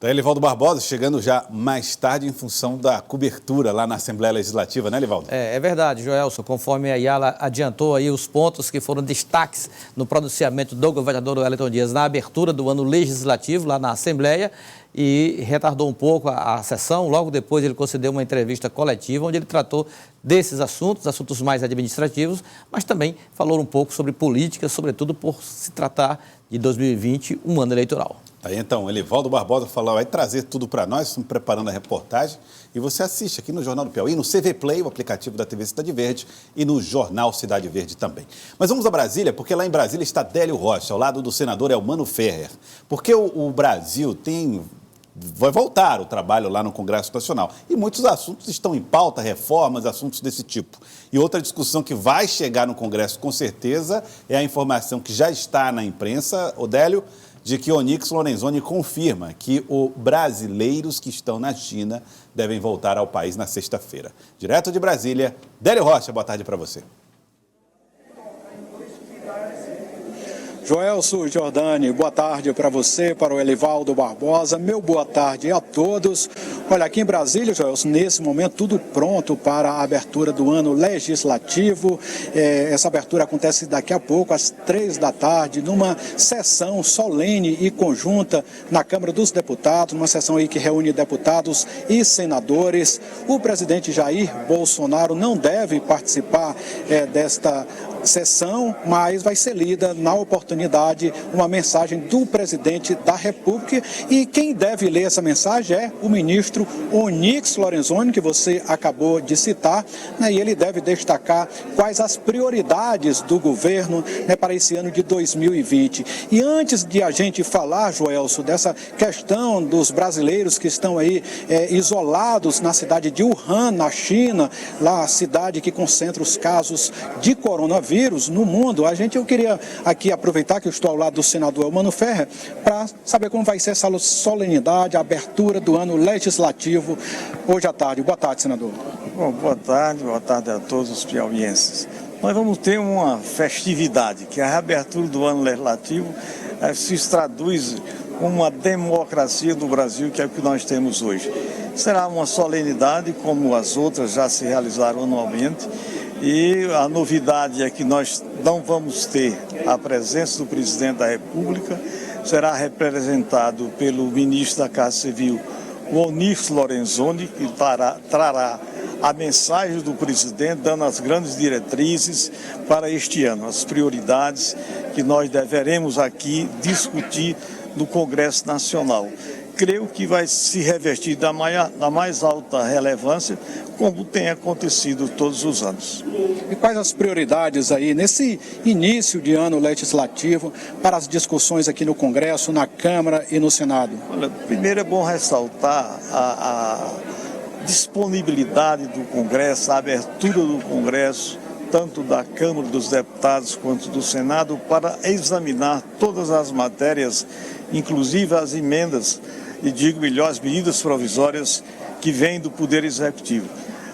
Tá, Elivaldo Barbosa chegando já mais tarde em função da cobertura lá na Assembleia Legislativa, né, Elivaldo? É verdade, Joelson, conforme a Yala adiantou aí os pontos que foram destaques no pronunciamento do governador Wellington Dias na abertura do ano legislativo lá na Assembleia e retardou um pouco a sessão. Logo depois ele concedeu uma entrevista coletiva onde ele tratou desses assuntos mais administrativos, mas também falou um pouco sobre política, sobretudo por se tratar de 2020, um ano eleitoral. Aí então, Elivaldo Barbosa vai trazer tudo para nós, estamos preparando a reportagem e você assiste aqui no Jornal do Piauí, no CV Play, o aplicativo da TV Cidade Verde e no Jornal Cidade Verde também. Mas vamos a Brasília, porque lá em Brasília está Délio Rocha, ao lado do senador Elmano Ferrer, porque o Brasil vai voltar o trabalho lá no Congresso Nacional. E muitos assuntos estão em pauta, reformas, assuntos desse tipo. E outra discussão que vai chegar no Congresso com certeza é a informação que já está na imprensa, Odélio, de que Onyx Lorenzoni confirma que os brasileiros que estão na China devem voltar ao país na sexta-feira. Direto de Brasília, Délio Rocha, boa tarde para você. Joelson Jordani, boa tarde para você, para o Elivaldo Barbosa, meu boa tarde a todos. Olha, aqui em Brasília, Joelson, nesse momento tudo pronto para a abertura do ano legislativo. Essa abertura acontece daqui a pouco, às 3 da tarde, numa sessão solene e conjunta na Câmara dos Deputados, uma sessão aí que reúne deputados e senadores. O presidente Jair Bolsonaro não deve participar desta sessão, mas vai ser lida na oportunidade uma mensagem do presidente da República e quem deve ler essa mensagem é o ministro Onyx Lorenzoni, que você acabou de citar, né, e ele deve destacar quais as prioridades do governo, né, para esse ano de 2020. E antes de a gente falar, Joelson, dessa questão dos brasileiros que estão aí isolados na cidade de Wuhan, na China, lá a cidade que concentra os casos de coronavírus no mundo, eu queria aqui aproveitar que eu estou ao lado do senador Elmano Ferrer para saber como vai ser essa solenidade, a abertura do ano legislativo hoje à tarde. Boa tarde, senador. Bom, boa tarde a todos os piauienses. Nós vamos ter uma festividade, que é a reabertura do ano legislativo se traduz como uma democracia do Brasil, que é o que nós temos hoje. Será uma solenidade como as outras já se realizaram anualmente. E a novidade é que nós não vamos ter a presença do presidente da República, será representado pelo ministro da Casa Civil, o Onyx Lorenzoni, que trará a mensagem do presidente, dando as grandes diretrizes para este ano, as prioridades que nós deveremos aqui discutir no Congresso Nacional. Creio que vai se revestir da mais alta relevância, como tem acontecido todos os anos. E quais as prioridades aí nesse início de ano legislativo para as discussões aqui no Congresso, na Câmara e no Senado? Olha, primeiro é bom ressaltar a disponibilidade do Congresso, a abertura do Congresso, tanto da Câmara dos Deputados quanto do Senado, para examinar todas as matérias, inclusive as emendas, e digo melhor, as medidas provisórias que vêm do Poder Executivo.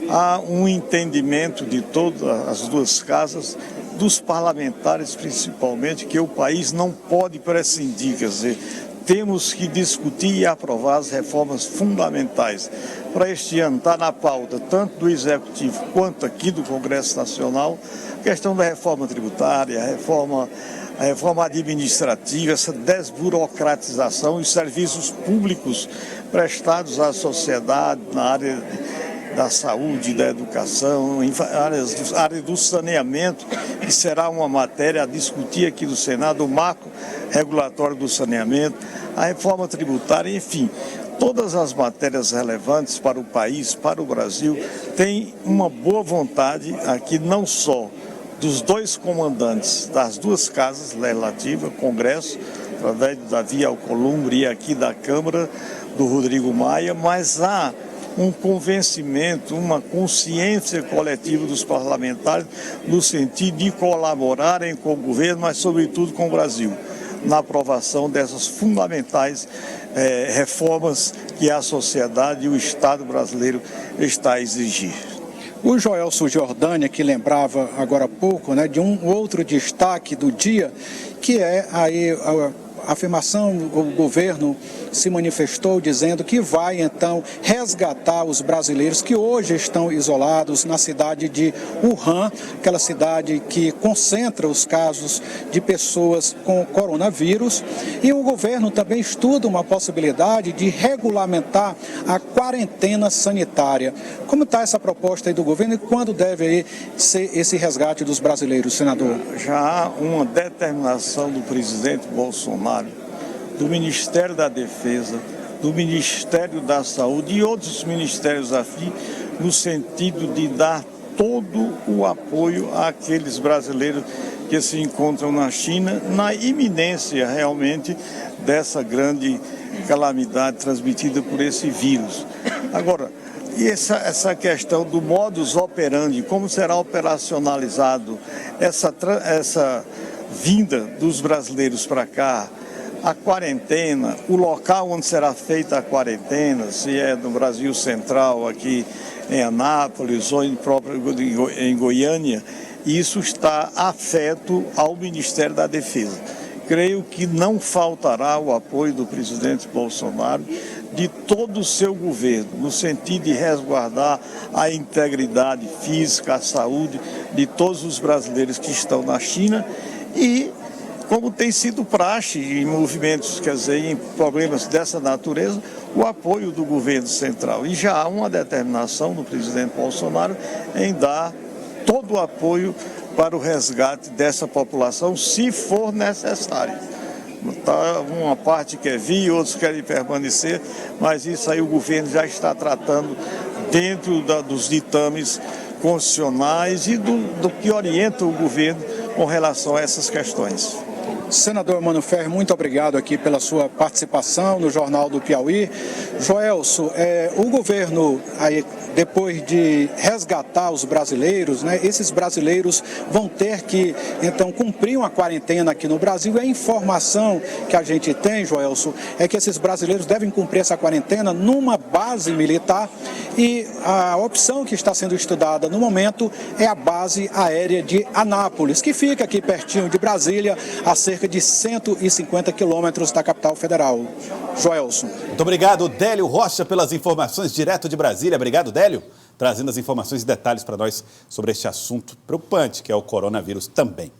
Há um entendimento de todas as duas casas, dos parlamentares principalmente, que o país não pode prescindir, quer dizer, temos que discutir e aprovar as reformas fundamentais. Para este ano está na pauta, tanto do Executivo quanto aqui do Congresso Nacional, a questão da reforma tributária, a reforma administrativa, essa desburocratização e serviços públicos prestados à sociedade na área da saúde, da educação, área do saneamento, que será uma matéria a discutir aqui no Senado, o marco regulatório do saneamento, a reforma tributária, enfim. Todas as matérias relevantes para o país, para o Brasil, têm uma boa vontade aqui, não só dos dois comandantes das duas casas legislativas, Congresso, através do Davi Alcolumbre e aqui da Câmara, do Rodrigo Maia, mas há um convencimento, uma consciência coletiva dos parlamentares no sentido de colaborarem com o governo, mas sobretudo com o Brasil, na aprovação dessas fundamentais reformas que a sociedade e o Estado brasileiro está a exigir. O Joelson Jordani, que lembrava agora há pouco, né, de um outro destaque do dia, que é aí a afirmação do governo se manifestou dizendo que vai então resgatar os brasileiros que hoje estão isolados na cidade de Wuhan, aquela cidade que concentra os casos de pessoas com coronavírus. E o governo também estuda uma possibilidade de regulamentar a quarentena sanitária. Como está essa proposta aí do governo e quando deve aí ser esse resgate dos brasileiros, senador? Já há uma determinação do presidente Bolsonaro, do Ministério da Defesa, do Ministério da Saúde e outros ministérios afins, no sentido de dar todo o apoio àqueles brasileiros que se encontram na China, na iminência realmente dessa grande calamidade transmitida por esse vírus. Agora, e essa questão do modus operandi, como será operacionalizado essa vinda dos brasileiros para cá, a quarentena, o local onde será feita a quarentena, se é no Brasil Central, aqui em Anápolis ou em Goiânia, isso está afeto ao Ministério da Defesa. Creio que não faltará o apoio do presidente Bolsonaro, de todo o seu governo, no sentido de resguardar a integridade física, a saúde de todos os brasileiros que estão na China e, como tem sido praxe em movimentos, quer dizer, em problemas dessa natureza, o apoio do governo central. E já há uma determinação do presidente Bolsonaro em dar todo o apoio para o resgate dessa população, se for necessário. Tá, uma parte quer vir, outros querem permanecer, mas isso aí o governo já está tratando dentro dos ditames constitucionais e do que orienta o governo com relação a essas questões. Senador Mano Ferri, muito obrigado aqui pela sua participação no Jornal do Piauí. Joelso, o governo, aí, depois de resgatar os brasileiros, né, esses brasileiros vão ter que, então, cumprir uma quarentena aqui no Brasil. E a informação que a gente tem, Joelso, é que esses brasileiros devem cumprir essa quarentena numa base militar e a opção que está sendo estudada no momento é a base aérea de Anápolis, que fica aqui pertinho de Brasília, a cerca de 150 quilômetros da capital federal. Joelson. Muito obrigado, Délio Rocha, pelas informações direto de Brasília. Obrigado, Délio, trazendo as informações e detalhes para nós sobre este assunto preocupante, que é o coronavírus também.